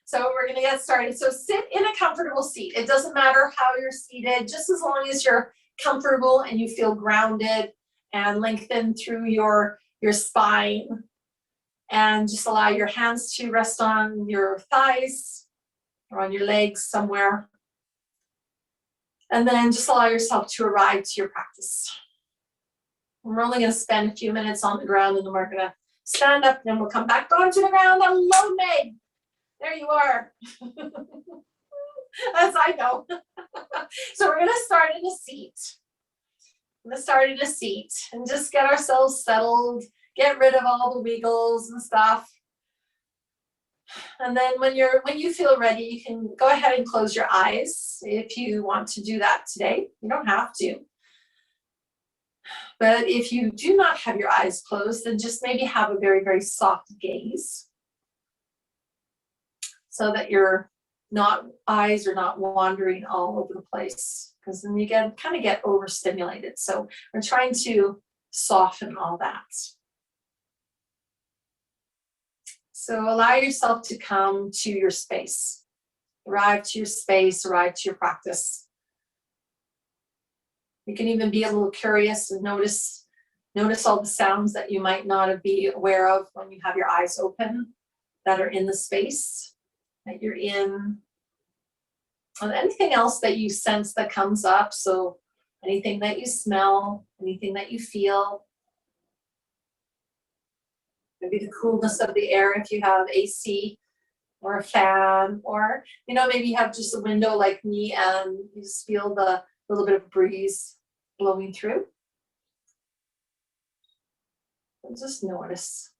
So we're going to get started. So sit in a comfortable seat. It doesn't matter how you're seated, just as long as you're comfortable and you feel grounded and lengthened through your spine. And just allow your hands to rest on your thighs or on your legs somewhere. And then just allow yourself to arrive to your practice. We're only going to spend a few minutes on the ground, and then we're going to stand up, and then we'll come back onto the ground. Hello, Meg. There you are. As I know. So we're going to start in a seat. I'm going to start in a seat and just get ourselves settled, get rid of all the wiggles and stuff. And then when you feel ready, you can go ahead and close your eyes if you want to do that today. You don't have to. But if you do not have your eyes closed, then just maybe have a very, very soft gaze so that your eyes are not wandering all over the place, because then you kind of get overstimulated. So we're trying to soften all that. So allow yourself to come to your space. Arrive to your space, arrive to your practice. You can even be a little curious and notice all the sounds that you might not be aware of when you have your eyes open that are in the space that you're in. And anything else that you sense that comes up. So anything that you smell, anything that you feel. Maybe the coolness of the air if you have AC or a fan, or maybe you have just a window like me and you just feel the little bit of breeze blowing through. And just notice.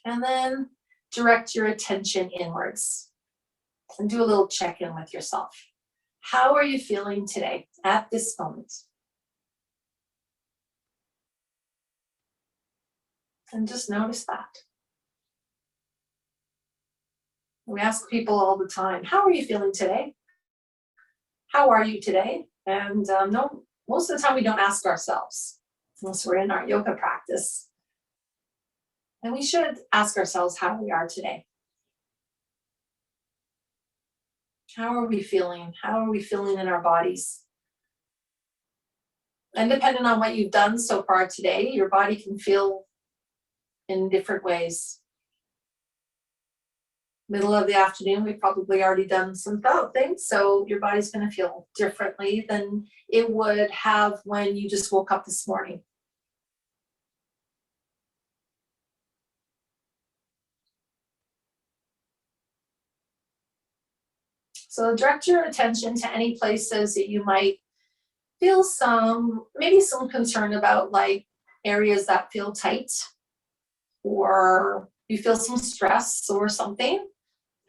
And then direct your attention inwards and do a little check-in with yourself. How are you feeling today at this moment? And just notice that. We ask people all the time, how are you feeling today? How are you today? And no, most of the time we don't ask ourselves unless we're in our yoga practice. And we should ask ourselves how we are today. How are we feeling? How are we feeling in our bodies? And depending on what you've done so far today, your body can feel in different ways. Middle of the afternoon, we've probably already done some things, so your body's going to feel differently than it would have when you just woke up this morning. So direct your attention to any places that you might feel maybe some concern about, like areas that feel tight, or you feel some stress or something.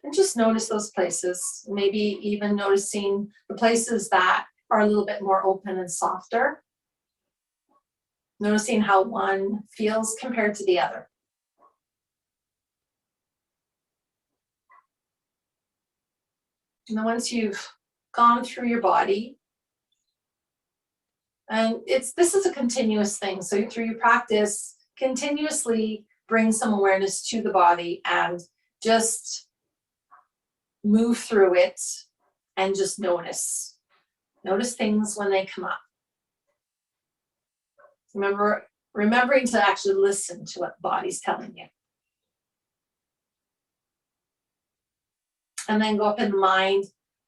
And just notice those places, maybe even noticing the places that are a little bit more open and softer. Noticing how one feels compared to the other. And then once you've gone through your body, and this is a continuous thing, so through your practice, continuously bring some awareness to the body and just move through it and just notice. Notice things when they come up. Remembering to actually listen to what the body's telling you. And then go up in the mind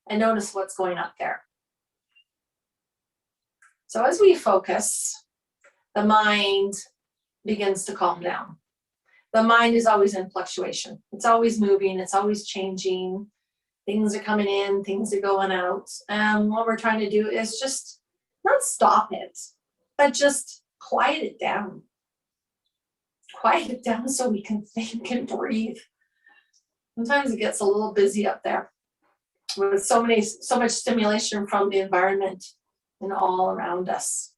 and notice what's going up there. So as we focus, the mind begins to calm down. The mind is always in fluctuation. It's always moving, it's always changing. Things are coming in, things are going out. And what we're trying to do is just not stop it, but just quiet it down. Quiet it down so we can think and breathe. Sometimes it gets a little busy up there with so much stimulation from the environment and all around us.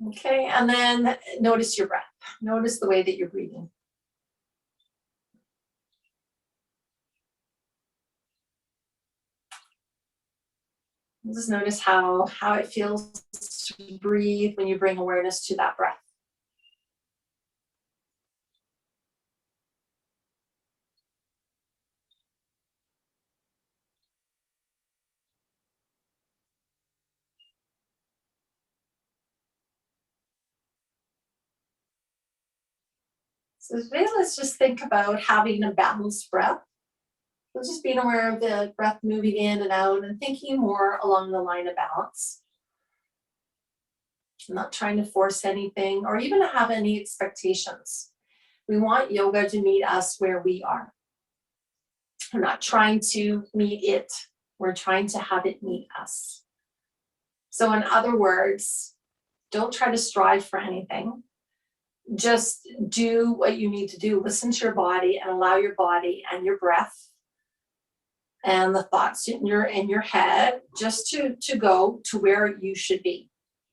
Okay, and then notice your breath. Notice the way that you're breathing. Just notice how it feels to breathe when you bring awareness to that breath. So today, let's just think about having a balanced breath. So just being aware of the breath moving in and out and thinking more along the line of balance. Not trying to force anything or even have any expectations. We want yoga to meet us where we are. We're not trying to meet it. We're trying to have it meet us. So in other words, don't try to strive for anything. Just do what you need to do. Listen to your body and allow your body and your breath and the thoughts in your head just to go to where you should be.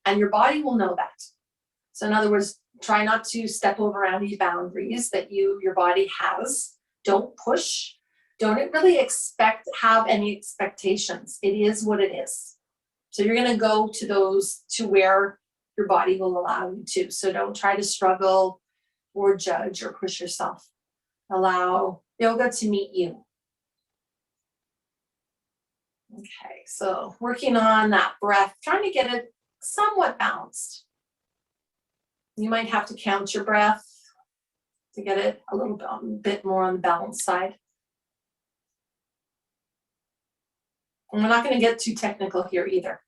And your body will know that. So in other words, try not to step over any boundaries that your body has. Don't push. Don't really have any expectations. It is what it is. So you're going to go to where your body will allow you to. So don't try to struggle or judge or push yourself. Allow yoga to meet you. Okay, so working on that breath, trying to get it somewhat balanced. You might have to count your breath to get it a little bit more on the balanced side. And we're not going to get too technical here either.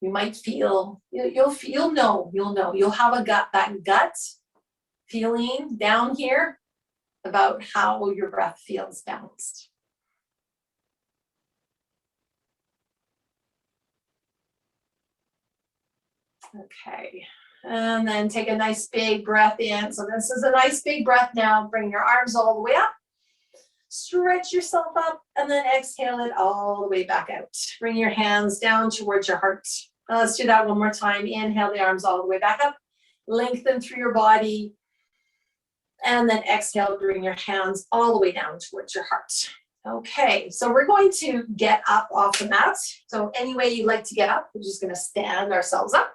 You might feel, you'll know, you'll have that gut feeling down here about how your breath feels balanced. Okay, and then take a nice big breath in. So this is a nice big breath now. Bring your arms all the way up. Stretch yourself up and then exhale it all the way back out. Bring your hands down towards your heart. Let's do that one more time. Inhale the arms all the way back up. Lengthen through your body. And then exhale, bring your hands all the way down towards your heart. Okay, so we're going to get up off the mat. So any way you like to get up, we're just going to stand ourselves up.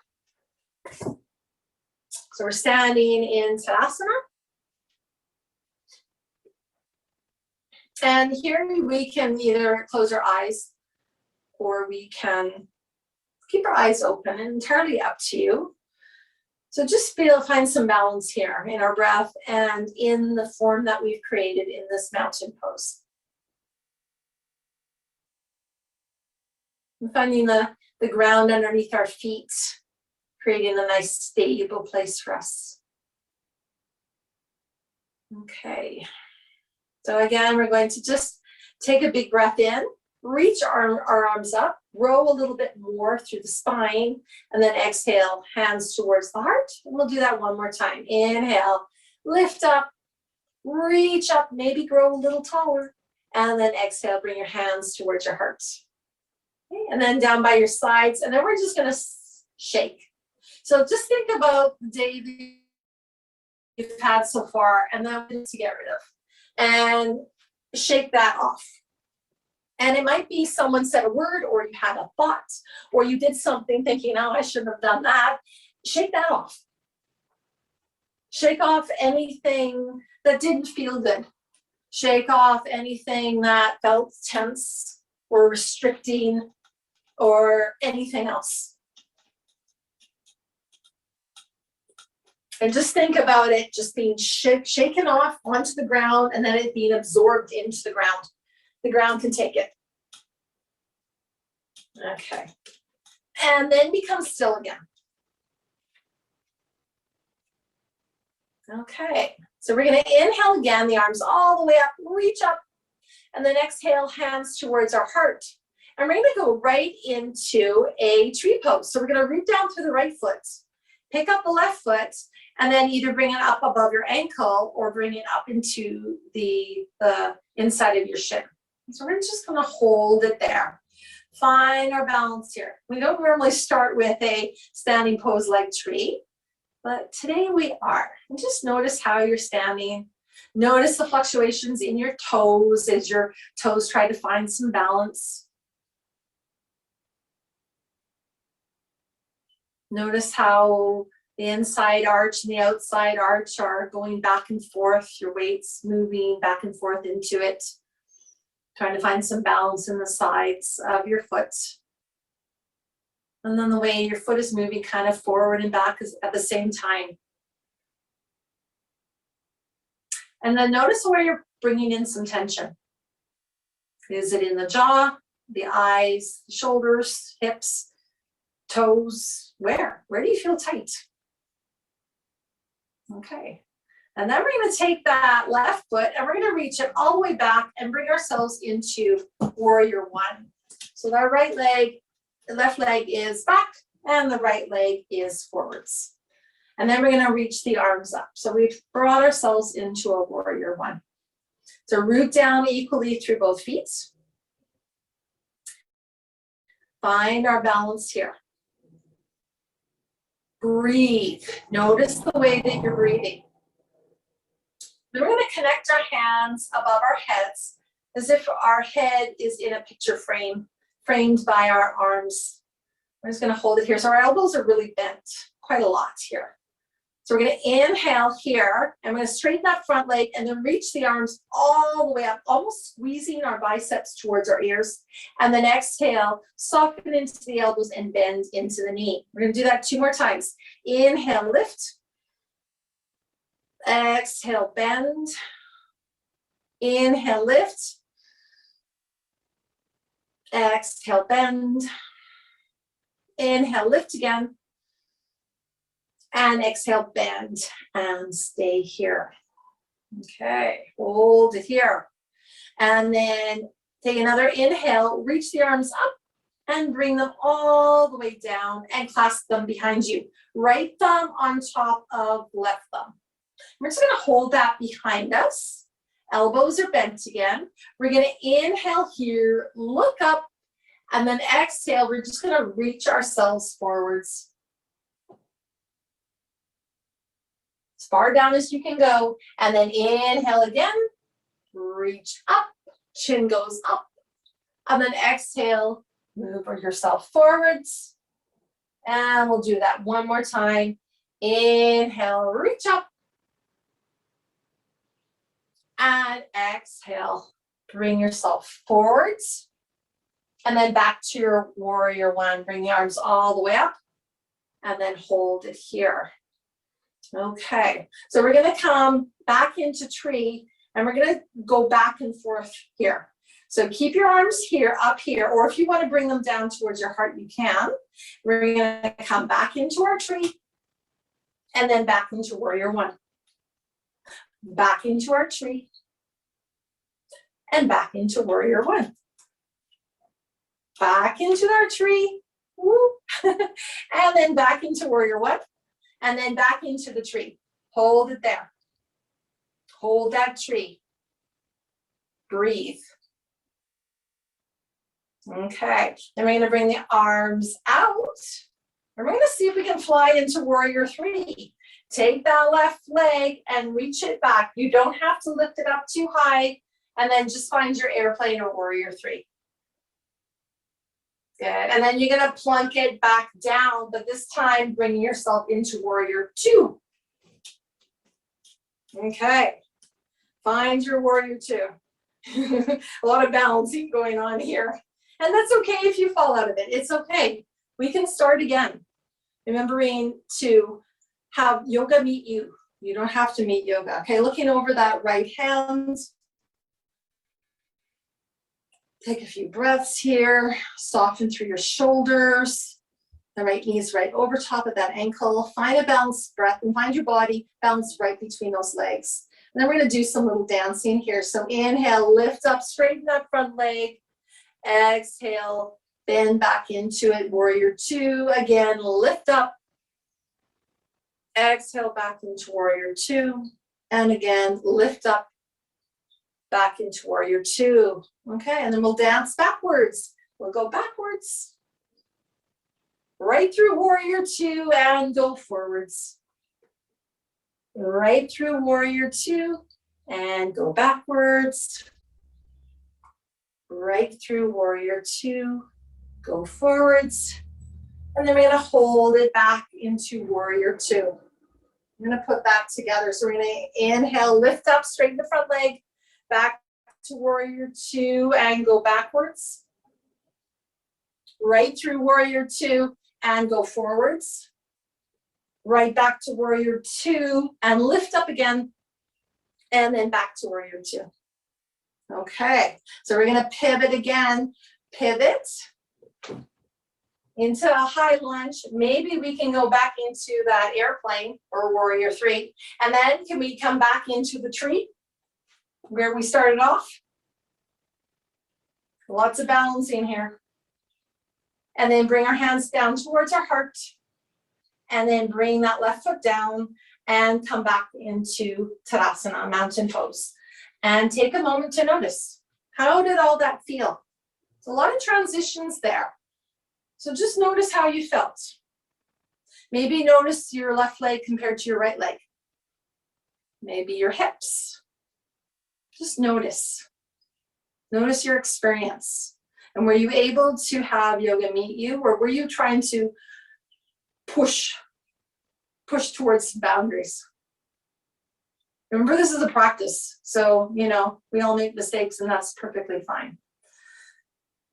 So we're standing in Tadasana. And here we can either close our eyes or we can keep our eyes open, entirely up to you. So just find some balance here in our breath and in the form that we've created in this mountain pose. And finding the ground underneath our feet, creating a nice stable place for us. Okay. So again, we're going to just take a big breath in, reach our arms up, roll a little bit more through the spine, and then exhale, hands towards the heart. And we'll do that one more time. Inhale, lift up, reach up, maybe grow a little taller, and then exhale, bring your hands towards your heart. Okay, and then down by your sides, and then we're just going to shake. So just think about the day that you've had so far, and then to get rid of. And shake that off. And it might be someone said a word, or you had a thought, or you did something thinking, oh, I shouldn't have done that. Shake that off. Shake off anything that didn't feel good. Shake off anything that felt tense or restricting or anything else. And just think about it just being shaken off onto the ground and then it being absorbed into the ground. The ground can take it. Okay. And then become still again. Okay. So we're going to inhale again, the arms all the way up, reach up, and then exhale, hands towards our heart. And we're going to go right into a tree pose. So we're going to root down through the right foot, pick up the left foot, and then either bring it up above your ankle or bring it up into the inside of your shin. So we're just going to hold it there. Find our balance here. We don't normally start with a standing pose like tree, but today we are. And just notice how you're standing. Notice the fluctuations in your toes as your toes try to find some balance. Notice how the inside arch and the outside arch are going back and forth. Your weight's moving back and forth into it. Trying to find some balance in the sides of your foot. And then the way your foot is moving kind of forward and back at the same time. And then notice where you're bringing in some tension. Is it in the jaw, the eyes, shoulders, hips, toes? Where do you feel tight? Okay. And then we're going to take that left foot and we're going to reach it all the way back and bring ourselves into warrior one. So that right leg, the left leg is back and the right leg is forwards. And then we're going to reach the arms up. So we've brought ourselves into a warrior one. So root down equally through both feet. Find our balance here. Breathe. Notice the way that you're breathing. Then we're going to connect our hands above our heads as if our head is in a picture frame, framed by our arms. We're just going to hold it here. So our elbows are really bent quite a lot here. So we're going to inhale here, and we're going to straighten that front leg and then reach the arms all the way up, almost squeezing our biceps towards our ears. And then exhale, soften into the elbows and bend into the knee. We're going to do that 2 more times. Inhale, lift. Exhale, bend. Inhale, lift. Exhale, bend. Inhale, lift again. And exhale, bend and stay here. Okay, hold it here. And then take another inhale, reach the arms up and bring them all the way down and clasp them behind you. Right thumb on top of left thumb. We're just gonna hold that behind us. Elbows are bent again. We're gonna inhale here, look up, and then exhale. We're just gonna reach ourselves forwards. As far down as you can go, and then inhale again, reach up, chin goes up, and then exhale, move yourself forwards, and we'll do that 1 more time. Inhale, reach up, and exhale, bring yourself forwards, and then back to your warrior one. Bring the arms all the way up, and then hold it here. Okay, so we're going to come back into tree and we're going to go back and forth here. So keep your arms here, up here, or if you want to bring them down towards your heart, you can. We're going to come back into our tree and then back into warrior one. Back into our tree and back into warrior one. Back into our tree, woo. And then back into warrior one. And then back into the tree. Hold it there. Hold that tree. Breathe. Okay, then we're going to bring the arms out. And we're going to see if we can fly into warrior three. Take that left leg and reach it back. You don't have to lift it up too high. And then just find your airplane or warrior three. Good, and then you're gonna plunk it back down, but this time bringing yourself into warrior two. Okay, find your warrior two. A lot of balancing going on here. And that's okay if you fall out of it, it's okay. We can start again. Remembering to have yoga meet you. You don't have to meet yoga. Okay, looking over that right hand. Take a few breaths here, soften through your shoulders. The right knee is right over top of that ankle. Find a balanced breath and find your body balanced right between those legs. And then we're gonna do some little dancing here. So inhale, lift up, straighten that front leg. Exhale, bend back into it, warrior two. Again, lift up. Exhale, back into warrior two. And again, lift up. Back into warrior two. Okay, and then we'll dance backwards. We'll go backwards. Right through warrior two and go forwards. Right through warrior two and go backwards. Right through warrior two, go forwards. And then we're gonna hold it back into warrior two. I'm gonna put that together. So we're gonna inhale, lift up, straighten the front leg. Back to warrior two and go backwards. Right through warrior two and go forwards. Right back to warrior two and lift up again. and then back to warrior two. Okay, so we're gonna pivot again. Pivot into a high lunge. Maybe we can go back into that airplane or warrior three. And then can we come back into the tree where we started off? Lots of balancing here. And then bring our hands down towards our heart. And then bring that left foot down and come back into Tadasana, mountain pose. And take a moment to notice, how did all that feel? There's a lot of transitions there. So just notice how you felt. Maybe notice your left leg compared to your right leg. Maybe your hips. Just notice. Notice your experience. And were you able to have yoga meet you, or were you trying to push towards boundaries? Remember, this is a practice. So, we all make mistakes, and that's perfectly fine.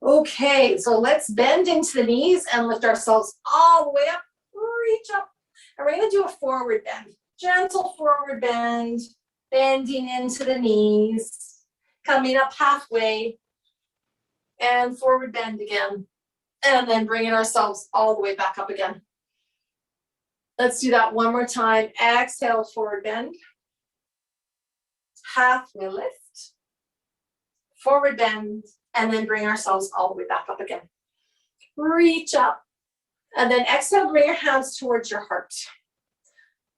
Okay, so let's bend into the knees and lift ourselves all the way up, reach up. And we're gonna do a forward bend, gentle forward bend, bending into the knees, coming up halfway, and forward bend again. And then bringing ourselves all the way back up again. Let's do that one more time. Exhale, forward bend. Halfway lift, forward bend, and then bring ourselves all the way back up again. Reach up, and then exhale, bring your hands towards your heart.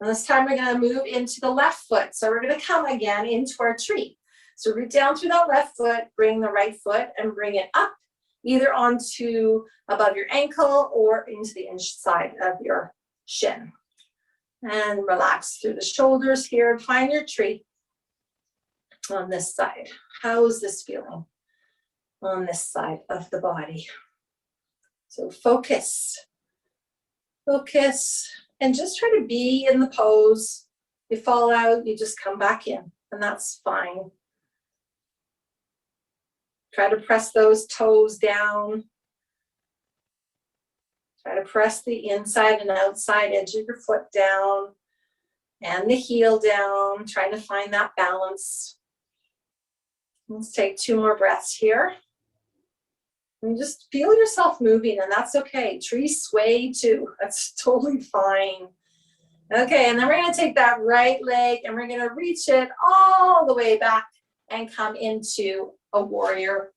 And this time we're gonna move into the left foot. So we're gonna come again into our tree. So root down through that left foot, bring the right foot and bring it up, either onto above your ankle or into the inside of your shin. And relax through the shoulders here. Find your tree on this side. How is this feeling on this side of the body? So focus, and just try to be in the pose. You fall out, you just come back in, and that's fine. Try to press those toes down. Try to press the inside and outside edge of your foot down and the heel down, trying to find that balance. Let's take 2 more breaths here. And just feel yourself moving, and that's okay. Trees sway too, that's totally fine. Okay, and then we're gonna take that right leg and we're gonna reach it all the way back and come into a warrior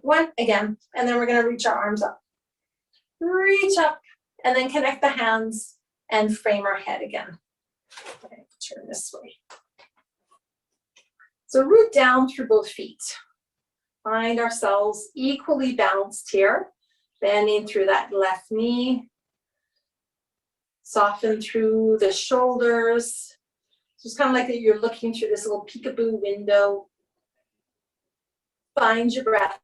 one again. And then we're gonna reach our arms up. Reach up, and then connect the hands and frame our head again. Okay, turn this way. So root down through both feet. Find ourselves equally balanced here, bending through that left knee. Soften through the shoulders. So it's kind of like that you're looking through this little peekaboo window. Find your breath.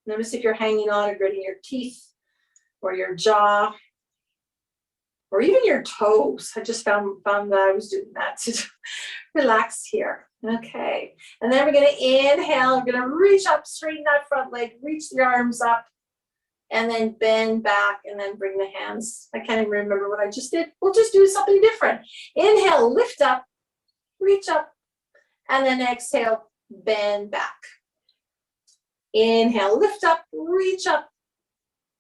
Notice if you're hanging on or gritting your teeth or your jaw or even your toes. I just found that I was doing that. Relax here. Okay, and then we're gonna inhale. We're gonna reach up, straighten that front leg, reach the arms up, and then bend back, and then bring the hands. I can't even remember what I just did. We'll just do something different. Inhale, lift up, reach up, and then exhale, bend back. Inhale, lift up, reach up,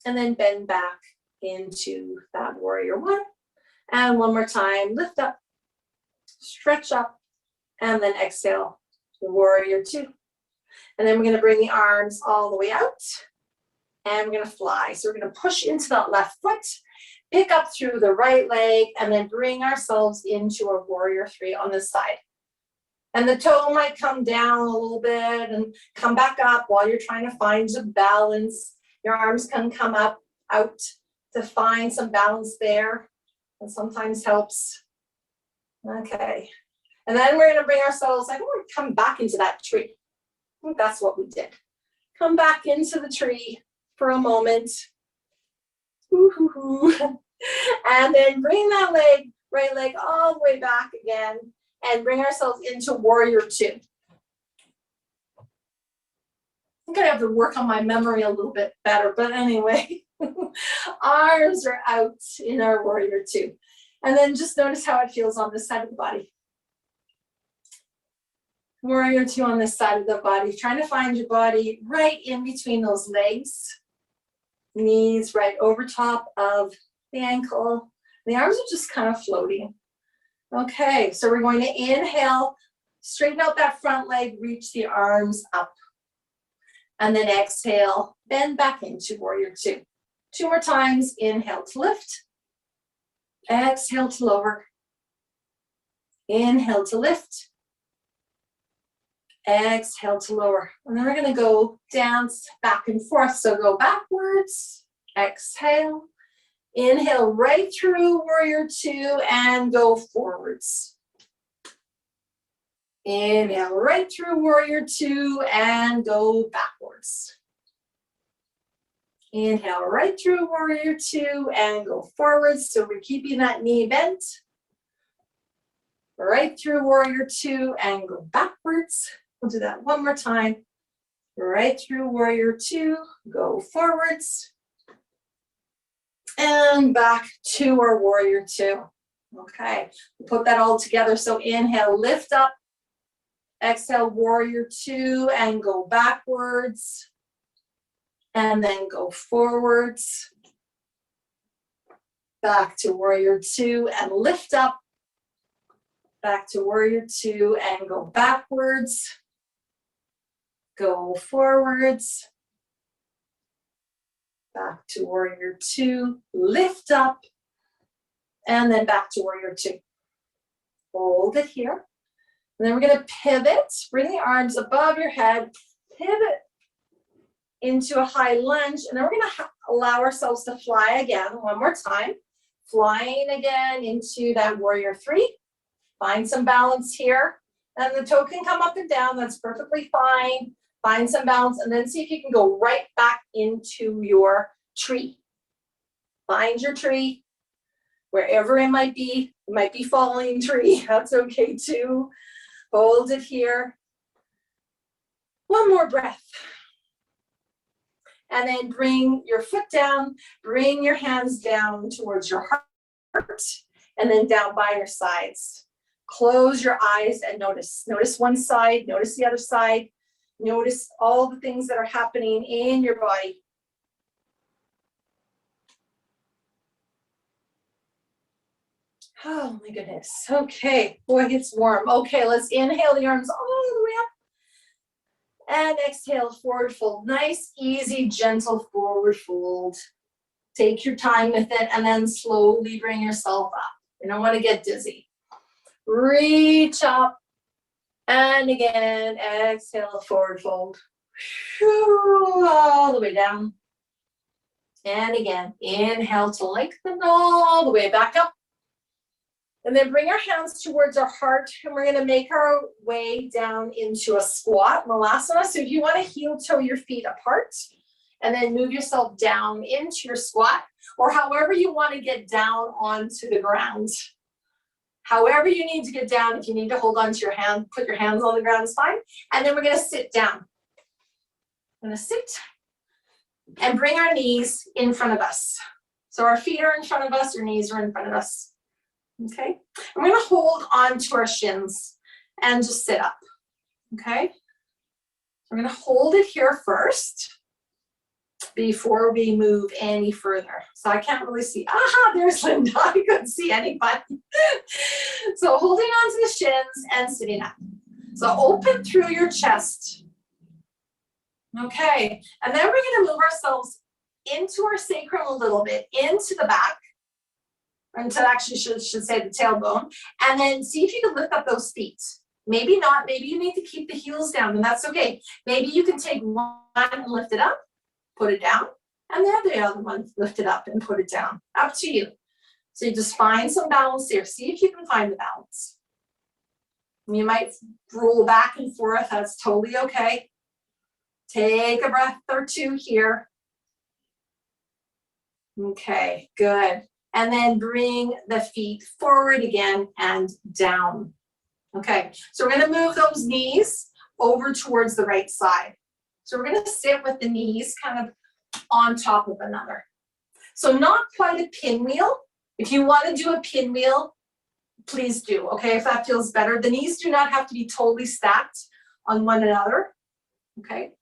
and then bend back into that warrior one. And one more time, lift up, stretch up, and then exhale, warrior two. And then we're gonna bring the arms all the way out, and we're gonna fly. So we're gonna push into that left foot, pick up through the right leg, and then bring ourselves into a warrior three on this side. And the toe might come down a little bit and come back up while you're trying to find some balance. Your arms can come up, out to find some balance there. And sometimes helps. Okay. And then we're gonna bring ourselves, I think we're gonna come back into that tree. I think that's what we did. Come back into the tree for a moment. And then bring that leg, right leg all the way back again and bring ourselves into warrior two. I'm gonna have to work on my memory a little bit better, but anyway, arms are out in our warrior two. And then just notice how it feels on this side of the body. Warrior two on this side of the body. Trying to find your body right in between those legs. Knees right over top of the ankle. The arms are just kind of floating. Okay, so we're going to inhale, straighten out that front leg, reach the arms up. And then exhale, bend back into warrior two. 2 more times, inhale to lift. Exhale to lower. Inhale to lift. Exhale to lower. And then we're gonna go dance back and forth. So go backwards, exhale. Inhale right through warrior two and go forwards. Inhale right through warrior two and go backwards. Inhale right through warrior two and go forwards. So we're keeping that knee bent. Right through warrior two and go backwards. We'll do that one more time. Right through warrior two, go forwards. And back to our warrior two. Okay, we'll put that all together. So inhale, lift up. Exhale, warrior two and go backwards. And then go forwards. Back to warrior two and lift up. Back to warrior two and go backwards. Go forwards. Back to warrior two, lift up. And then back to warrior two. Hold it here. And then we're going to pivot, bring the arms above your head, pivot into a high lunge. And then we're going to allow ourselves to fly again one more time. Flying again into that warrior three. Find some balance here. And the toe can come up and down. That's perfectly fine. Find some balance and then see if you can go right back into your tree. Find your tree, wherever it might be. It might be falling tree. That's okay too. Hold it here. One more breath. And then bring your foot down. Bring your hands down towards your heart. And then down by your sides. Close your eyes and notice. Notice one side. Notice the other side. Notice all the things that are happening in your body. Oh my goodness. Okay, boy, it's warm. Okay, let's inhale the arms all the way up. And exhale, forward fold. Nice, easy, gentle forward fold. Take your time with it and then slowly bring yourself up. You don't want to get dizzy. Reach up. And again, exhale, forward fold. All the way down. And again, inhale to lengthen all the way back up. And then bring our hands towards our heart. And we're going to make our way down into a squat, Malasana. So if you want to heel toe your feet apart and then move yourself down into your squat, or however you want to get down onto the ground. However you need to get down, if you need to hold on to your hand, put your hands on the ground, is fine. And then we're going to sit down. I'm going to sit and bring our knees in front of us. So our feet are in front of us, our knees are in front of us. Okay? And we're going to hold on to our shins and just sit up. Okay? We're going to hold it here first before we move any further. So I can't really see. Aha, there's Linda. I couldn't see anybody. So holding on to the shins and sitting up. So open through your chest. Okay. And then we're going to move ourselves into our sacrum a little bit, into the back. Until actually should say the tailbone. And then see if you can lift up those feet. Maybe not. Maybe you need to keep the heels down, and that's okay. Maybe you can take one and lift it up. Put it down, and then the other one, lift it up and put it down. Up to you. So you just find some balance here. See if you can find the balance. You might roll back and forth. That's totally okay. Take a breath or two here. Okay, good. And then bring the feet forward again and down. Okay, so we're going to move those knees over towards the right side. So we're going to sit with the knees kind of on top of another. So not quite a pinwheel. If you want to do a pinwheel, please do, okay, if that feels better. The knees do not have to be totally stacked on one another, okay?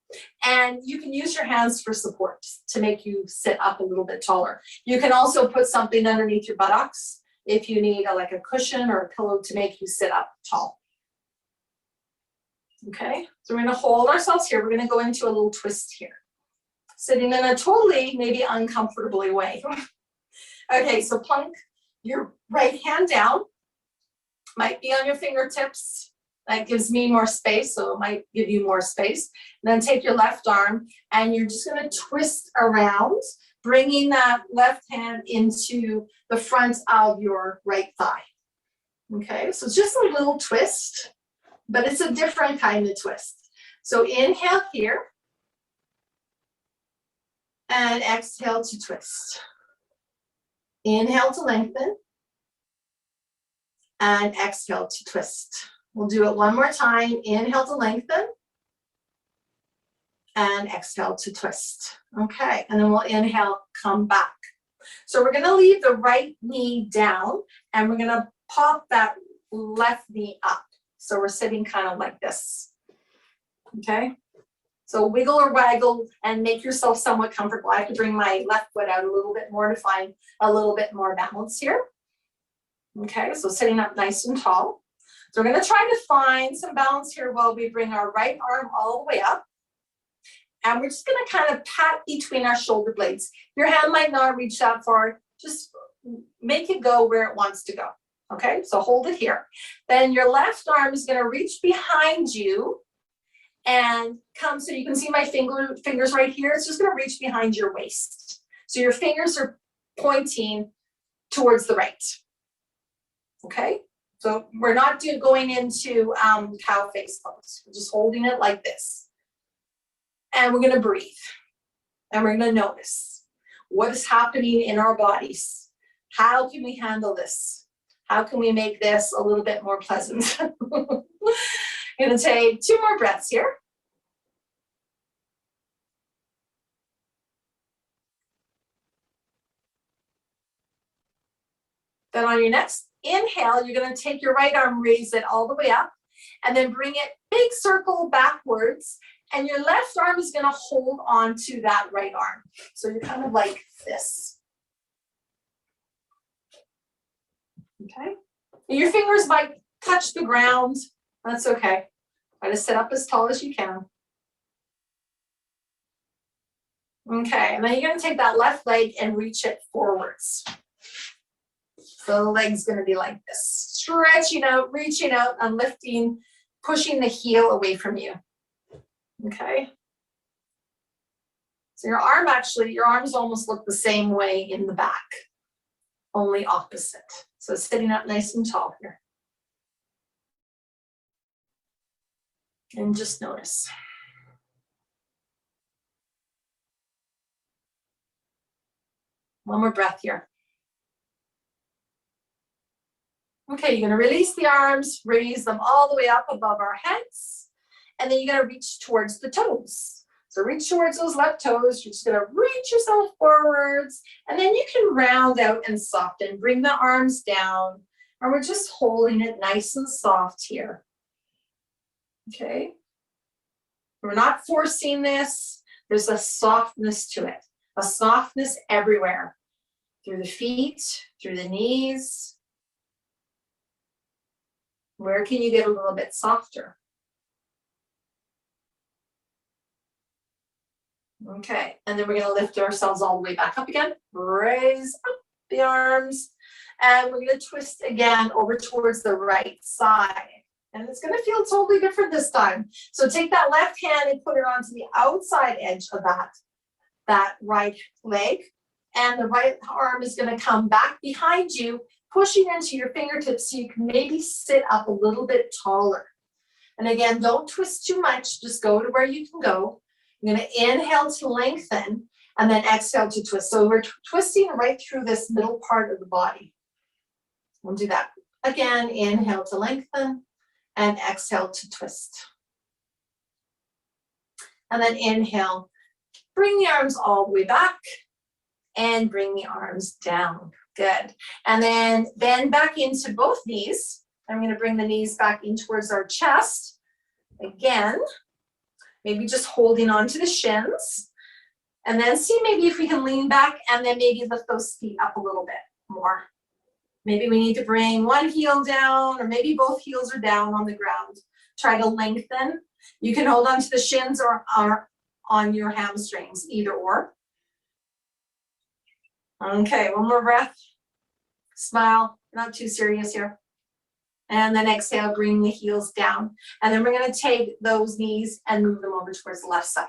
And you can use your hands for support to make you sit up a little bit taller. You can also put something underneath your buttocks if you need like a cushion or a pillow to make you sit up tall. Okay, so we're gonna hold ourselves here. We're gonna go into a little twist here. Sitting in a totally maybe uncomfortably way. Okay, so plunk your right hand down. Might be on your fingertips. That gives me more space, so it might give you more space. And then take your left arm and you're just gonna twist around, bringing that left hand into the front of your right thigh. Okay, so it's just a little twist, but it's a different kind of twist. So inhale here and exhale to twist. Inhale to lengthen and exhale to twist. We'll do it one more time. Inhale to lengthen and exhale to twist. Okay, and then we'll inhale, come back. So we're gonna leave the right knee down and we're gonna pop that left knee up. So we're sitting kind of like this, okay? So wiggle or waggle and make yourself somewhat comfortable. I have to bring my left foot out a little bit more to find a little bit more balance here. Okay, so sitting up nice and tall. So we're gonna try to find some balance here while we bring our right arm all the way up. And we're just gonna kind of pat between our shoulder blades. Your hand might not reach that far, just make it go where it wants to go. Okay, so hold it here. Then your left arm is gonna reach behind you and come, so you can see my fingers right here. It's just gonna reach behind your waist. So your fingers are pointing towards the right. Okay, so we're not going into cow face pose. We're just holding it like this. And we're gonna breathe. And we're gonna notice what is happening in our bodies. How can we handle this? How can we make this a little bit more pleasant? I'm gonna take 2 more breaths here. Then on your next inhale, you're gonna take your right arm, raise it all the way up, and then bring it big circle backwards, and your left arm is gonna hold on to that right arm. So you're kind of like this. Okay, and your fingers might touch the ground, that's okay. Try to sit up as tall as you can. Okay, and then you're gonna take that left leg and reach it forwards. So the leg's gonna be like this, stretching out, reaching out, and lifting, pushing the heel away from you. Okay. So your arms almost look the same way in the back, only opposite. So sitting up nice and tall here. And just notice. One more breath here. Okay, you're gonna release the arms, raise them all the way up above our heads, and then you're gonna reach towards the toes. So reach towards those left toes, you're just gonna reach yourself forwards, and then you can round out and soften, bring the arms down, and we're just holding it nice and soft here. Okay, we're not forcing this, there's a softness to it, a softness everywhere, through the feet, through the knees. Where can you get a little bit softer? Okay, and then we're gonna lift ourselves all the way back up again. Raise up the arms, and we're gonna twist again over towards the right side. And it's gonna feel totally different this time. So take that left hand and put it onto the outside edge of that right leg. And the right arm is gonna come back behind you, pushing into your fingertips so you can maybe sit up a little bit taller. And again, don't twist too much, just go to where you can go. You're gonna inhale to lengthen and then exhale to twist. So we're twisting right through this middle part of the body. We'll do that. Again, inhale to lengthen and exhale to twist. And then inhale, bring the arms all the way back and bring the arms down. Good. And then bend back into both knees. I'm going to bring the knees back in towards our chest. Again, maybe just holding on to the shins. And then see maybe if we can lean back and then maybe lift those feet up a little bit more. Maybe we need to bring one heel down, or maybe both heels are down on the ground. Try to lengthen. You can hold on to the shins or on your hamstrings, either or. Okay, one more breath. Smile, not too serious here. And then exhale, bring the heels down. And then we're gonna take those knees and move them over towards the left side.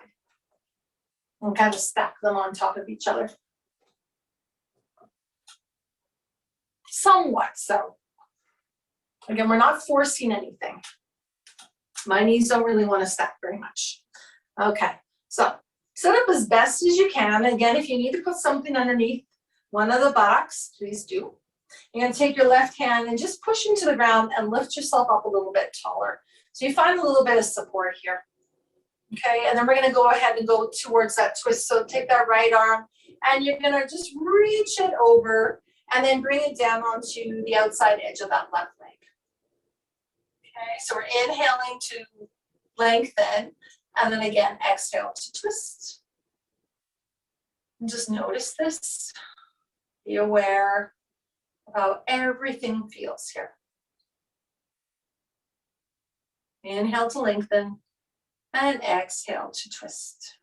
And kind of stack them on top of each other. Somewhat so. Again, we're not forcing anything. My knees don't really want to stack very much. Okay, so set up as best as you can. Again, if you need to put something underneath one of the buttocks, please do. You're going to take your left hand and just push into the ground and lift yourself up a little bit taller. So you find a little bit of support here. Okay, and then we're going to go ahead and go towards that twist. So take that right arm and you're going to just reach it over and then bring it down onto the outside edge of that left leg. Okay, so we're inhaling to lengthen and then again exhale to twist. And just notice this. Be aware of how everything feels here. Inhale to lengthen and exhale to twist.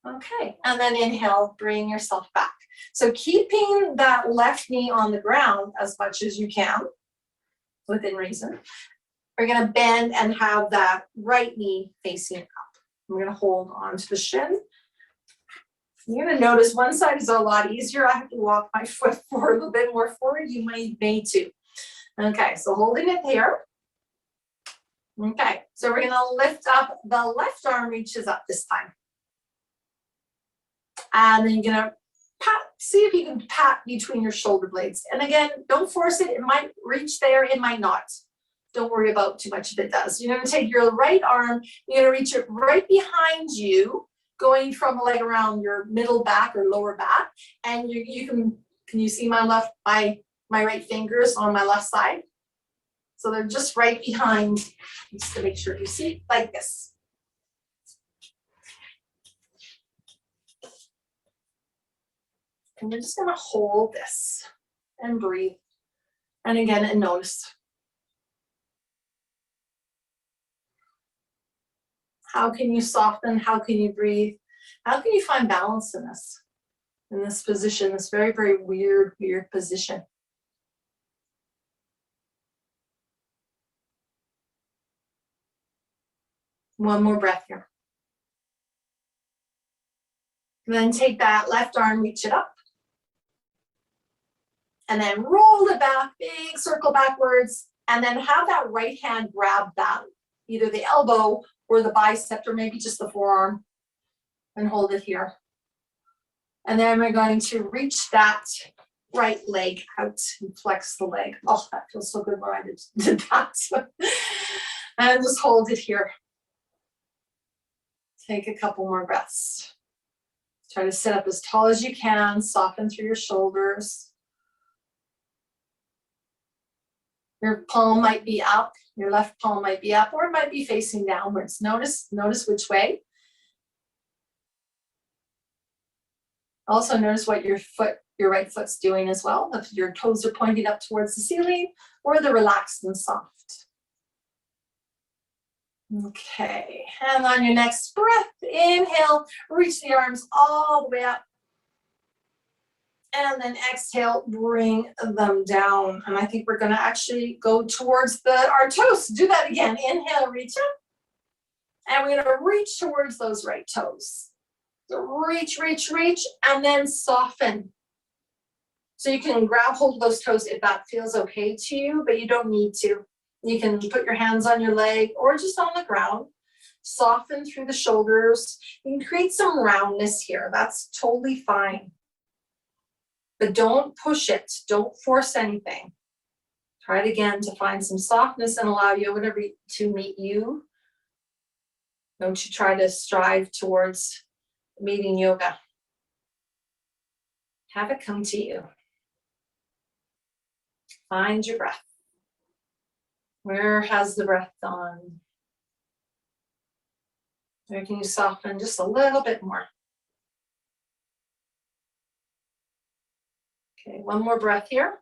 Okay, and then inhale, bring yourself back. So keeping that left knee on the ground as much as you can, within reason. We're gonna bend and have that right knee facing up. We're gonna hold onto the shin. You're gonna notice one side is a lot easier. I have to walk my foot forward a little bit more forward. You may too. Okay, so holding it here. Okay, so we're gonna lift up, the left arm reaches up this time. And then you're gonna pat, see if you can pat between your shoulder blades. And again, don't force it. It might reach there, it might not. Don't worry about too much if it does. You're gonna take your right arm, you're gonna reach it right behind you, going from like around your middle back or lower back. And you can you see my right fingers on my left side? So they're just right behind, just to make sure you see, like this. And we're just gonna hold this and breathe. And again, and notice. How can you soften? How can you breathe? How can you find balance in this position, this very, very weird position? One more breath here. And then take that left arm, reach it up. And then roll it back, big circle backwards. And then have that right hand grab that, either the elbow or the bicep, or maybe just the forearm, and hold it here. And then we're going to reach that right leg out and flex the leg. Oh, that feels so good when I did that. And just hold it here. Take a couple more breaths. Try to sit up as tall as you can, soften through your shoulders. Your palm might be up, your left palm might be up, or it might be facing downwards. Notice which way. Also notice what your right foot's doing as well. If your toes are pointing up towards the ceiling or they're relaxed and soft. Okay, and on your next breath, inhale, reach the arms all the way up. And then exhale, bring them down. And I think we're gonna actually go towards our toes. Do that again. Inhale, reach up. And we're gonna reach towards those right toes. So reach, reach, reach, and then soften. So you can grab hold of those toes if that feels okay to you, but you don't need to. You can put your hands on your leg or just on the ground. Soften through the shoulders. You can create some roundness here. That's totally fine. But don't push it. Don't force anything. Try it again to find some softness and allow yoga to meet you. Don't you try to strive towards meeting yoga. Have it come to you. Find your breath. Where has the breath gone? Or can you soften just a little bit more? Okay, one more breath here.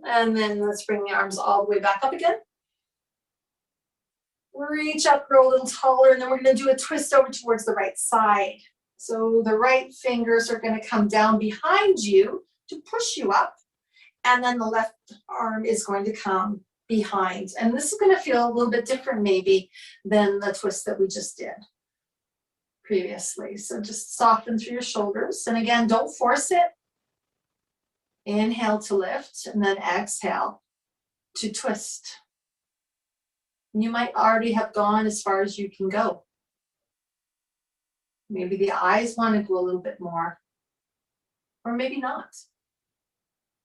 And then let's bring the arms all the way back up again. Reach up, grow a little taller, and then we're going to do a twist over towards the right side. So the right fingers are going to come down behind you to push you up, and then the left arm is going to come behind. And this is going to feel a little bit different maybe than the twist that we just did previously. So just soften through your shoulders. And again, don't force it. Inhale to lift, and then exhale to twist. You might already have gone as far as you can go. Maybe the eyes want to go a little bit more, or maybe not.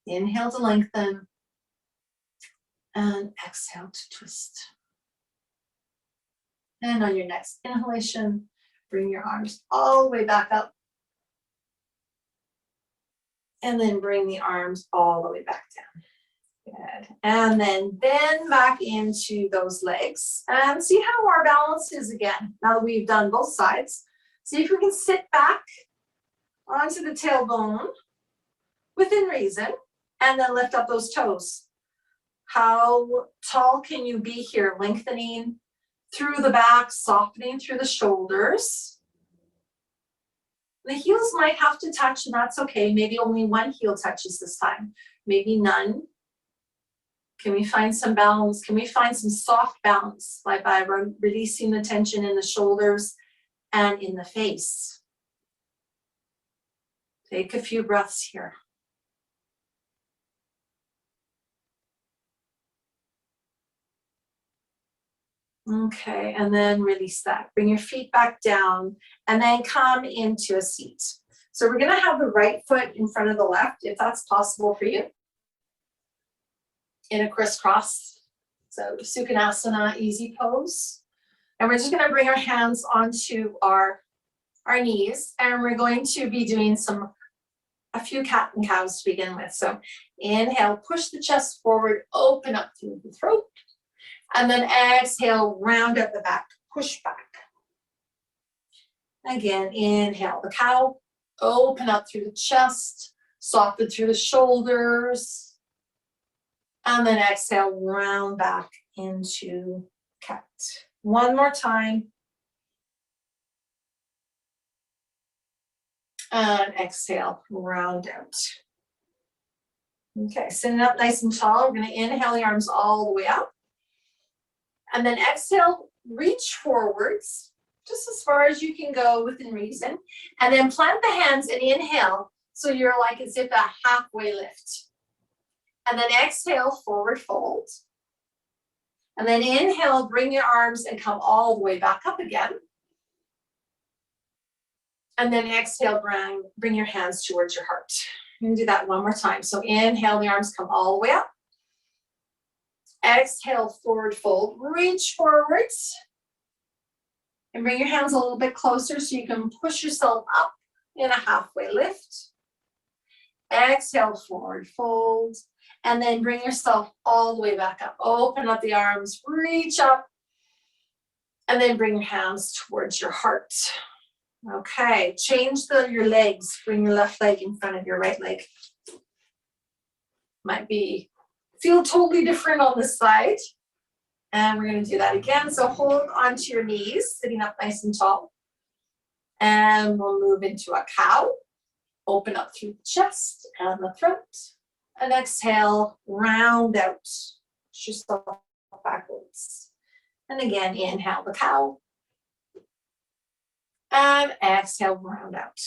Inhale to lengthen, and exhale to twist. And on your next inhalation, bring your arms all the way back up. And then bring the arms all the way back down. Good. And then bend back into those legs and see how our balance is again. Now that we've done both sides, see if we can sit back onto the tailbone within reason and then lift up those toes. How tall can you be here? Lengthening through the back, softening through the shoulders. The heels might have to touch, and that's okay. Maybe only one heel touches this time, maybe none. Can we find some balance? Can we find some soft balance by releasing the tension in the shoulders and in the face? Take a few breaths here. Okay, and then release that. Bring your feet back down and then come into a seat. So we're gonna have the right foot in front of the left, if that's possible for you, in a crisscross. So Sukhanasana, easy pose. And we're just gonna bring our hands onto our knees, and we're going to be doing a few cat and cows to begin with. So inhale, push the chest forward, open up through the throat. And then exhale, round up the back, push back. Again, inhale the cow, open up through the chest, soften through the shoulders. And then exhale, round back into cat. One more time. And exhale, round out. Okay, sitting up nice and tall. We're going to inhale the arms all the way up. And then exhale, reach forwards, just as far as you can go within reason. And then plant the hands and inhale, so you're like as if a halfway lift. And then exhale, forward fold. And then inhale, bring your arms and come all the way back up again. And then exhale, bring your hands towards your heart. I'm going to do that one more time. So inhale, the arms come all the way up. Exhale, forward fold, reach forwards. And bring your hands a little bit closer so you can push yourself up in a halfway lift. Exhale, forward fold. And then bring yourself all the way back up. Open up the arms, reach up. And then bring your hands towards your heart. Okay, change your legs. Bring your left leg in front of your right leg. Might feel totally different on this side. And we're going to do that again. So hold onto your knees, sitting up nice and tall. And we'll move into a cow. Open up through the chest and the throat. And exhale, round out. Push yourself backwards. And again, inhale the cow. And exhale, round out.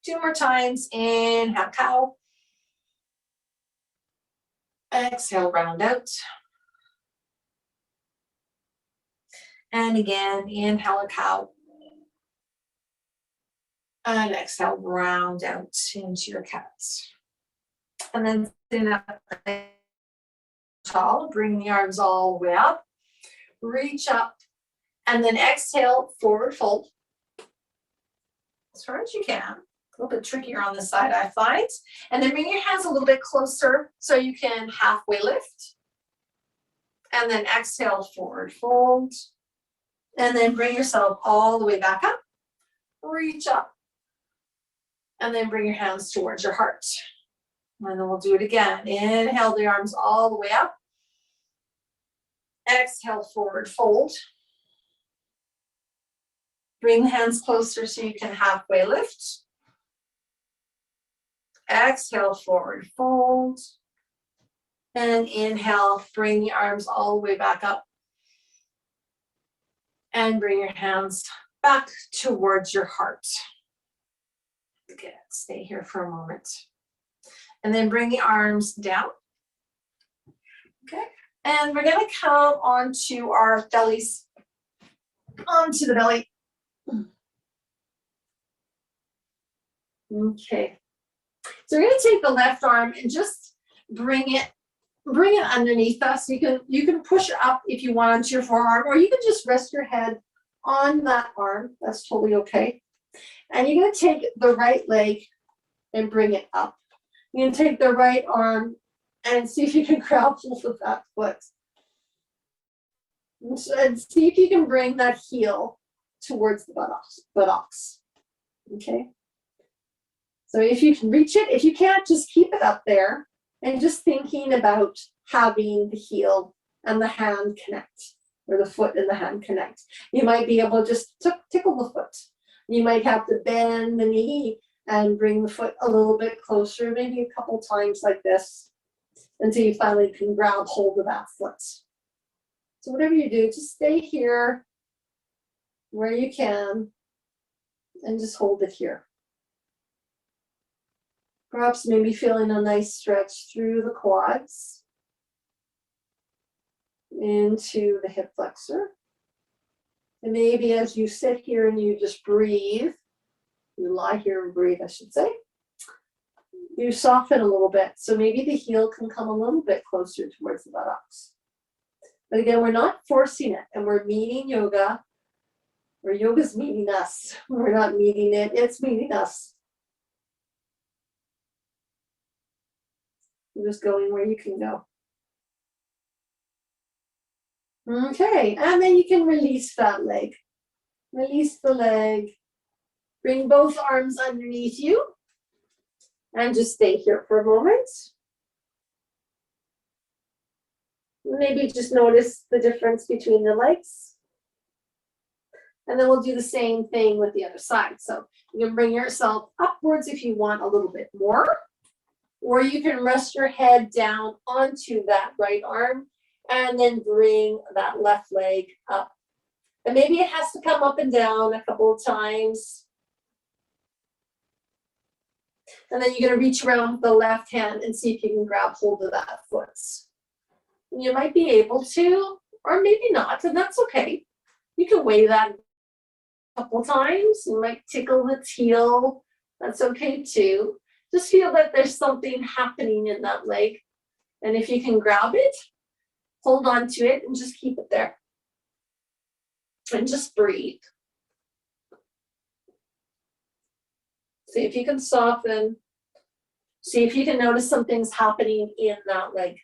2 more times. Inhale, cow. Exhale, round out. And again, inhale a cow. And exhale, round out into your cat. And then sitting up tall, bring the arms all the way up. Reach up. And then exhale, forward fold. As far as you can. A little bit trickier on the side, I find. And then bring your hands a little bit closer so you can halfway lift. And then exhale, forward fold. And then bring yourself all the way back up. Reach up. And then bring your hands towards your heart. And then we'll do it again. Inhale the arms all the way up. Exhale, forward fold. Bring the hands closer so you can halfway lift. Exhale, forward fold. And inhale, bring the arms all the way back up. And bring your hands back towards your heart. Okay, stay here for a moment. And then bring the arms down. Okay, and we're gonna come onto our bellies, onto the belly. Okay, so we're gonna take the left arm and just bring it underneath us. You can push it up if you want onto your forearm, or you can just rest your head on that arm. That's totally okay. And you're gonna take the right leg and bring it up. You're gonna take the right arm and see if you can grab hold of that foot. And see if you can bring that heel towards the buttocks. Okay. So if you can reach it, if you can't, just keep it up there and just thinking about having the heel and the hand connect, or the foot and the hand connect. You might be able to just tickle the foot. You might have to bend the knee and bring the foot a little bit closer, maybe a couple times like this, until you finally can grab hold of that foot. So whatever you do, just stay here where you can and just hold it here. Perhaps maybe feeling a nice stretch through the quads into the hip flexor. And maybe as you sit here and you just breathe, you lie here and breathe, I should say, you soften a little bit. So maybe the heel can come a little bit closer towards the buttocks. But again, we're not forcing it, and we're meeting yoga, or yoga's meeting us. We're not meeting it, it's meeting us. You're just going where you can go. Okay, and then you can release that leg. Release the leg. Bring both arms underneath you. And just stay here for a moment. Maybe just notice the difference between the legs. And then we'll do the same thing with the other side. So you can bring yourself upwards if you want a little bit more. Or you can rest your head down onto that right arm and then bring that left leg up. And maybe it has to come up and down a couple of times. And then you're going to reach around with the left hand and see if you can grab hold of that foot. You might be able to, or maybe not, and that's okay. You can weigh that a couple of times. You might tickle its heel. That's okay too. Just feel that there's something happening in that leg. And if you can grab it, hold on to it and just keep it there. And just breathe. See if you can soften. See if you can notice something's happening in that leg.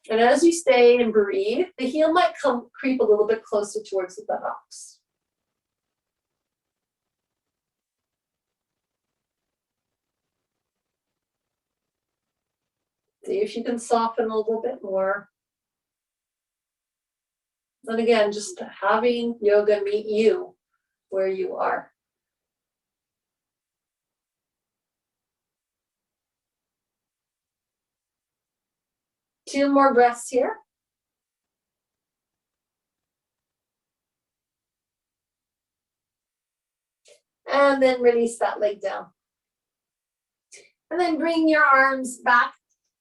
And as you stay and breathe, the heel might creep a little bit closer towards the buttocks. See if you can soften a little bit more. And again, just having yoga meet you where you are. Two more breaths here. And then release that leg down. And then bring your arms back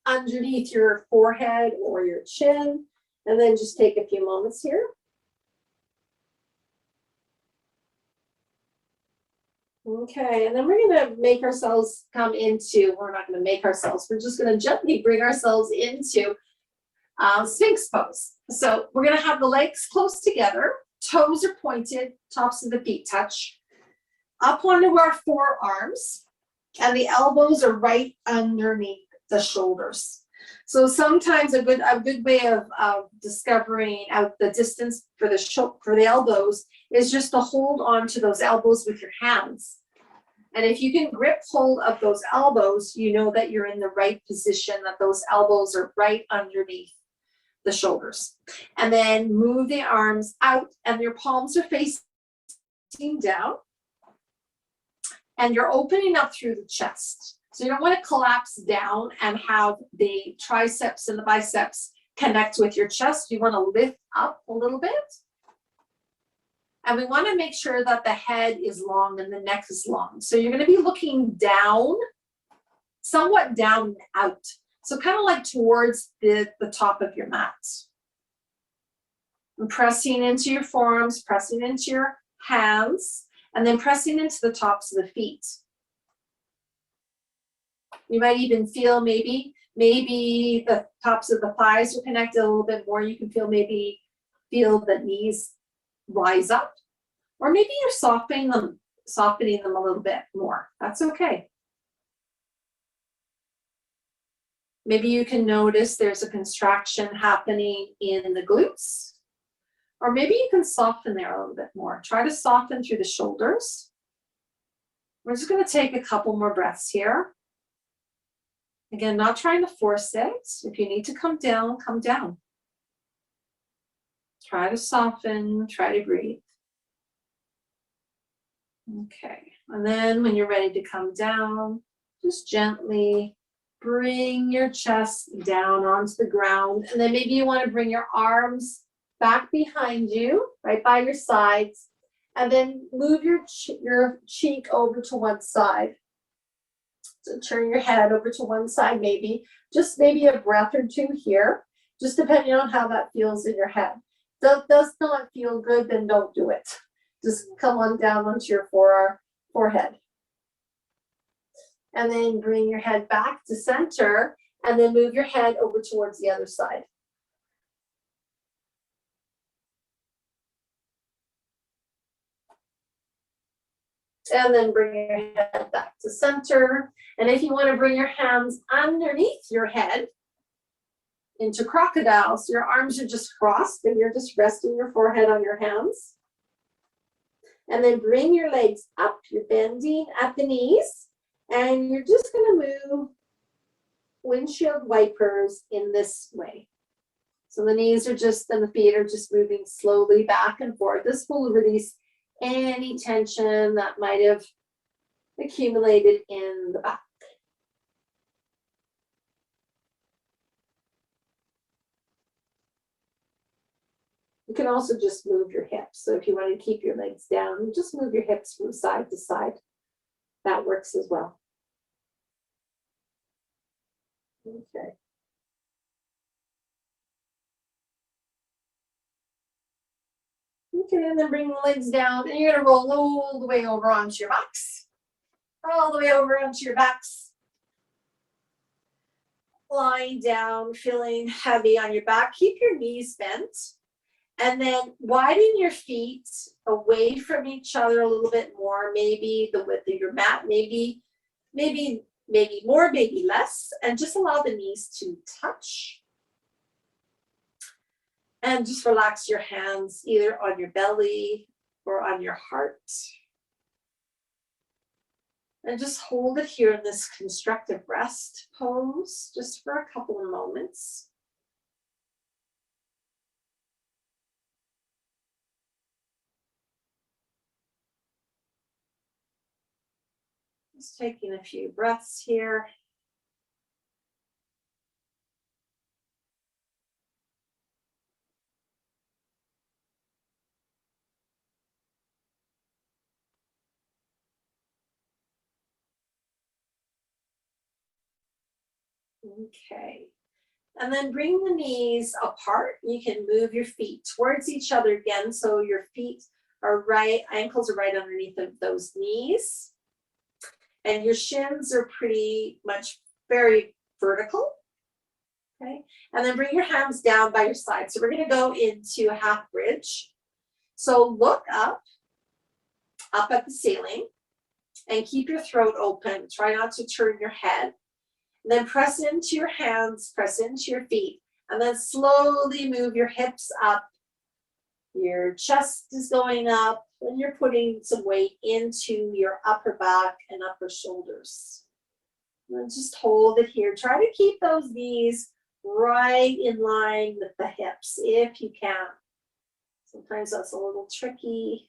underneath your forehead or your chin. And then just take a few moments here. Okay, and then we're going to make ourselves come into, we're not going to make ourselves, we're just going to gently bring ourselves into Sphinx pose. So we're going to have the legs close together, toes are pointed, tops of the feet touch. up onto our forearms, and the elbows are right underneath the shoulders. So sometimes a good way of discovering out the distance for the elbows is just to hold on to those elbows with your hands. And if you can grip hold of those elbows, you know that you're in the right position, that those elbows are right underneath the shoulders. And then move the arms out, and your palms are facing down. And you're opening up through the chest. So you don't want to collapse down and have the triceps and the biceps connect with your chest. You want to lift up a little bit. And we want to make sure that the head is long and the neck is long. So you're going to be looking down, somewhat down and out. So kind of like towards the top of your mat. And pressing into your forearms, pressing into your hands, and then pressing into the tops of the feet. You might even feel maybe the tops of the thighs are connected a little bit more. You can feel the knees rise up, or maybe you're softening them a little bit more. That's okay. Maybe you can notice there's a contraction happening in the glutes, or maybe you can soften there a little bit more. Try to soften through the shoulders. We're just going to take a couple more breaths here. Again, not trying to force it. If you need to come down, come down. Try to soften, try to breathe. Okay, and then when you're ready to come down, just gently bring your chest down onto the ground. And then maybe you want to bring your arms back behind you, right by your sides, and then move your cheek over to one side. So turn your head over to one side, maybe a breath or two here, just depending on how that feels in your head. Does not feel good, then don't do it. Just come on down onto your forehead. And then bring your head back to center, and then move your head over towards the other side. And then bring your head back to center. And if you want to bring your hands underneath your head into crocodile, so your arms are just crossed and you're just resting your forehead on your hands. And then bring your legs up. You're bending at the knees. And you're just going to move windshield wipers in this way. So the knees are just, and the feet are just moving slowly back and forth. This will release any tension that might have accumulated in the back. You can also just move your hips. So if you want to keep your legs down, just move your hips from side to side. That works as well. Okay. Okay, and then bring the legs down, and you're going to roll all the way over onto your backs. All the way over onto your backs. Lying down, feeling heavy on your back. Keep your knees bent. And then widen your feet away from each other a little bit more. Maybe the width of your mat, maybe more, maybe less. And just allow the knees to touch. And just relax your hands either on your belly or on your heart. And just hold it here in this constructive rest pose, just for a couple of moments. Just taking a few breaths here. Okay. And then bring the knees apart. You can move your feet towards each other again. So your feet are right, ankles are right underneath of those knees. And your shins are pretty much very vertical. Okay. And then bring your hands down by your side. So we're going to go into a half bridge. So look up at the ceiling. And keep your throat open. Try not to turn your head. And then press into your hands, press into your feet, and then slowly move your hips up. Your chest is going up, and you're putting some weight into your upper back and upper shoulders. And then just hold it here. Try to keep those knees right in line with the hips if you can. Sometimes that's a little tricky.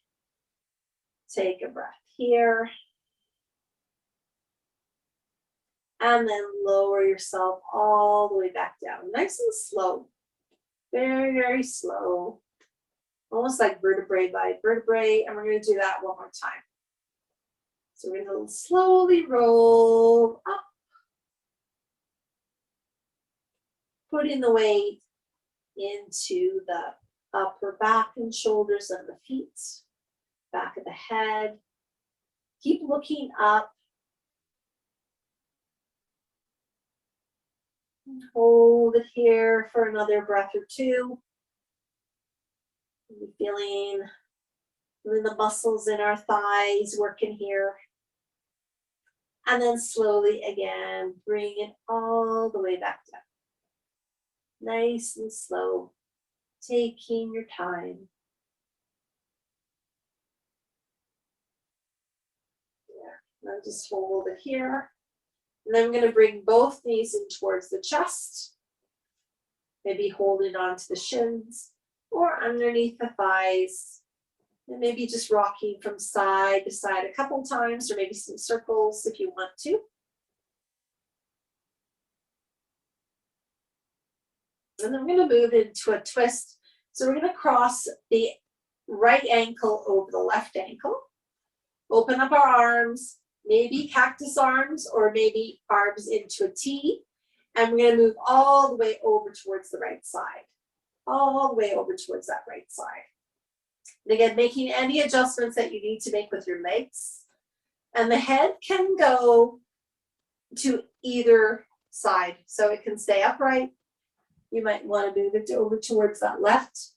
Take a breath here. And then lower yourself all the way back down. Nice and slow. Very, very slow. Almost like vertebrae by vertebrae. And we're going to do that one more time. So we're going to slowly roll up. Putting the weight into the upper back and shoulders of the feet. Back of the head. Keep looking up. Hold it here for another breath or two. Feeling the muscles in our thighs working here. And then slowly again, bring it all the way back down. Nice and slow, taking your time. Yeah, now just hold it here. And then I'm going to bring both knees in towards the chest. Maybe hold it onto the shins or underneath the thighs. And maybe just rocking from side to side a couple times, or maybe some circles if you want to. And then I'm going to move into a twist. So we're going to cross the right ankle over the left ankle. Open up our arms, maybe cactus arms, or maybe arms into a T. And we're going to move all the way over towards the right side. All the way over towards that right side. And again, making any adjustments that you need to make with your legs. And the head can go to either side. So it can stay upright. You might want to move it over towards that left.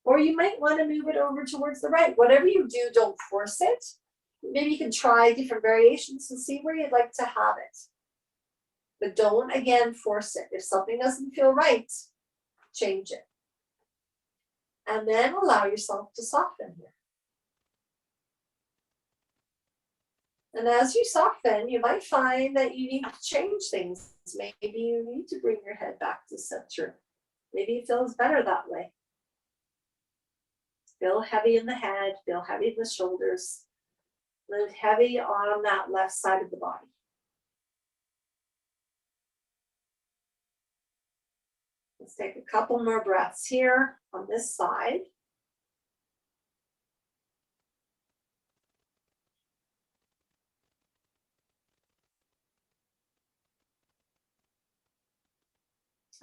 Or you might want to move it over towards the right. Whatever you do, don't force it. Maybe you can try different variations and see where you'd like to have it. But don't, again, force it. If something doesn't feel right, change it. And then allow yourself to soften here. And as you soften, you might find that you need to change things. Maybe you need to bring your head back to center. Maybe it feels better that way. Feel heavy in the head, feel heavy in the shoulders, and heavy on that left side of the body. Let's take a couple more breaths here on this side.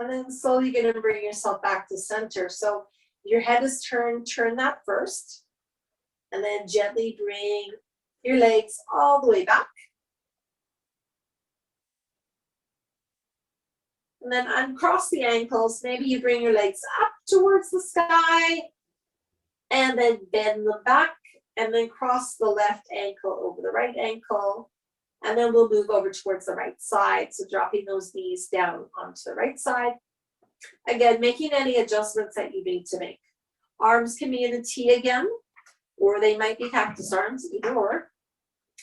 And then slowly you're going to bring yourself back to center. So your head is turned, turn that first. And then gently bring your legs all the way back. And then uncross the ankles. Maybe you bring your legs up towards the sky. And then bend them back. And then cross the left ankle over the right ankle. And then we'll move over towards the right side. So dropping those knees down onto the right side. Again, making any adjustments that you need to make. Arms can be in a T again, or they might be cactus arms, either or.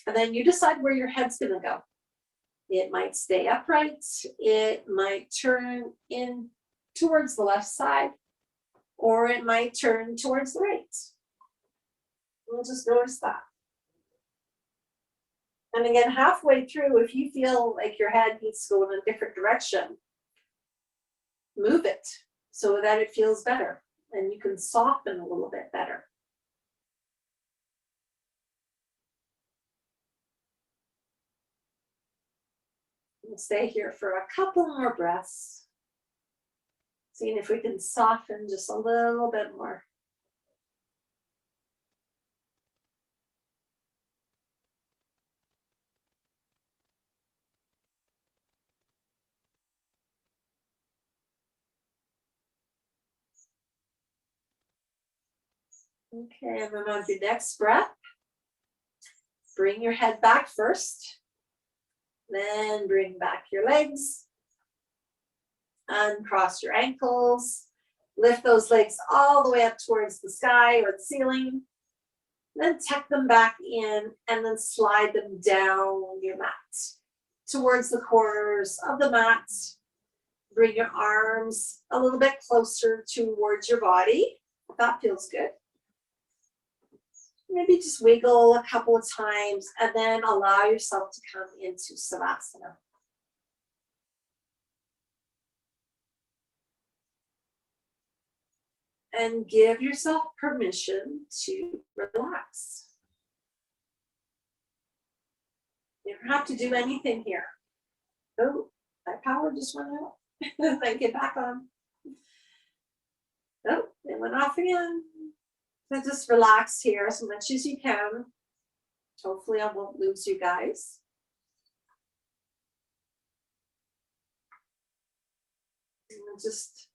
And then you decide where your head's going to go. It might stay upright. It might turn in towards the left side, or it might turn towards the right. We'll just notice that. And again, halfway through, if you feel like your head needs to go in a different direction, move it so that it feels better and you can soften a little bit better. We'll stay here for a couple more breaths, seeing if we can soften just a little bit more. Okay, and then on the next breath, Bring your head back first. Then bring back your legs. Uncross your ankles. Lift those legs all the way up towards the sky or the ceiling. Then tuck them back in and then slide them down your mat towards the corners of the mat. Bring your arms a little bit closer towards your body. That feels good. Maybe just wiggle a couple of times and then allow yourself to come into Savasana. And give yourself permission to relax. You don't have to do anything here. Oh, my power just went out. Then get back on. Oh, it went off again. So just relax here as much as you can. Hopefully I won't lose you guys. And just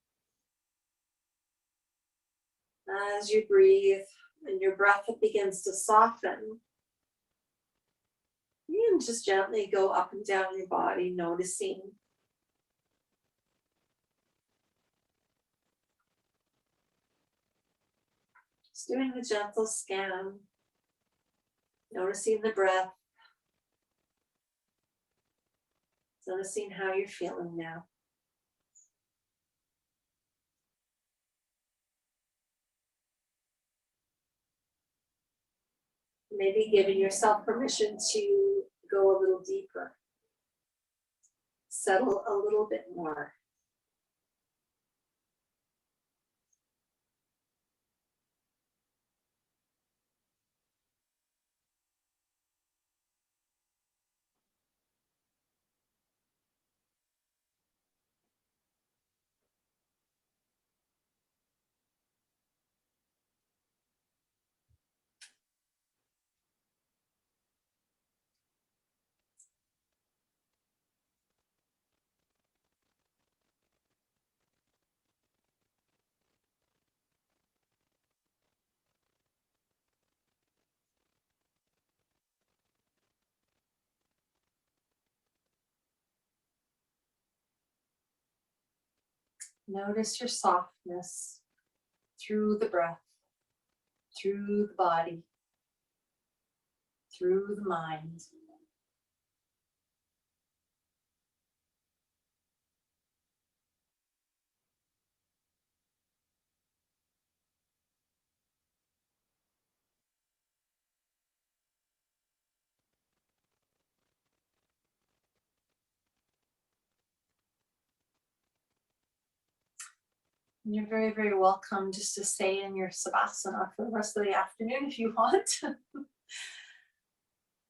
as you breathe and your breath begins to soften, you can just gently go up and down your body, noticing. Just doing a gentle scan, noticing the breath, noticing how you're feeling now. Maybe giving yourself permission to go a little deeper, settle a little bit more. Notice your softness through the breath, through the body, through the mind. And you're very, very welcome just to stay in your Savasana for the rest of the afternoon if you want.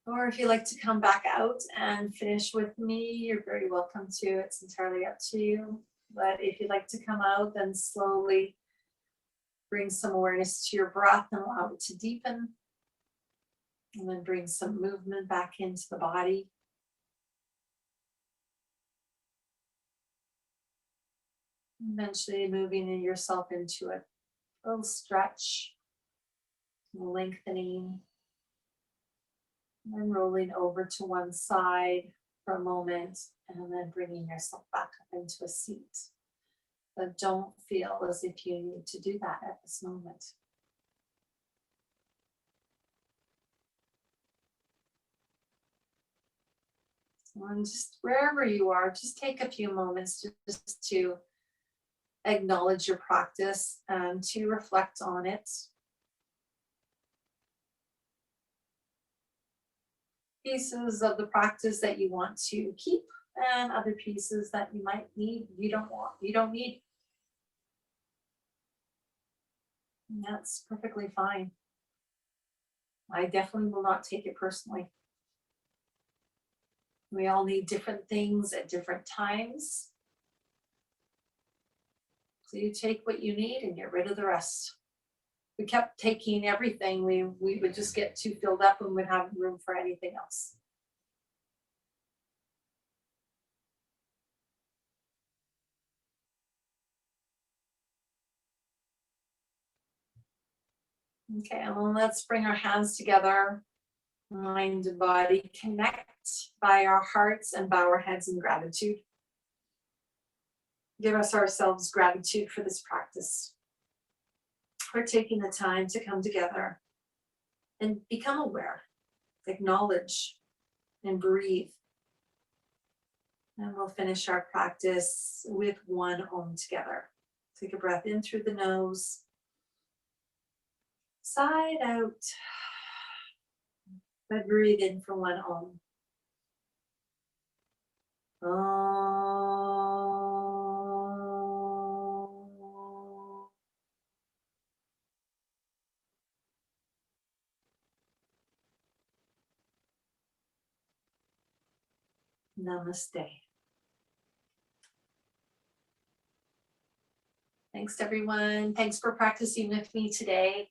Or if you like to come back out and finish with me, you're very welcome to. It's entirely up to you. But if you'd like to come out, then slowly bring some awareness to your breath and allow it to deepen. And then bring some movement back into the body. Eventually moving yourself into a little stretch, lengthening, and then rolling over to one side for a moment, and then bringing yourself back up into a seat. But don't feel as if you need to do that at this moment. And just wherever you are, just take a few moments just to acknowledge your practice and to reflect on it. Pieces of the practice that you want to keep and other pieces that you might need, you don't need. And that's perfectly fine. I definitely will not take it personally. We all need different things at different times. So you take what you need and get rid of the rest. If we kept taking everything, we would just get too filled up and would have room for anything else. Okay, well, let's bring our hands together Mind and body connect by our hearts and bow our heads in gratitude. Give ourselves gratitude for this practice, for taking the time to come together and become aware, acknowledge, and breathe. And we'll finish our practice with one Om together. Take a breath in through the nose, side out, but breathe in for one Om. Namaste. Thanks, everyone. Thanks for practicing with me today.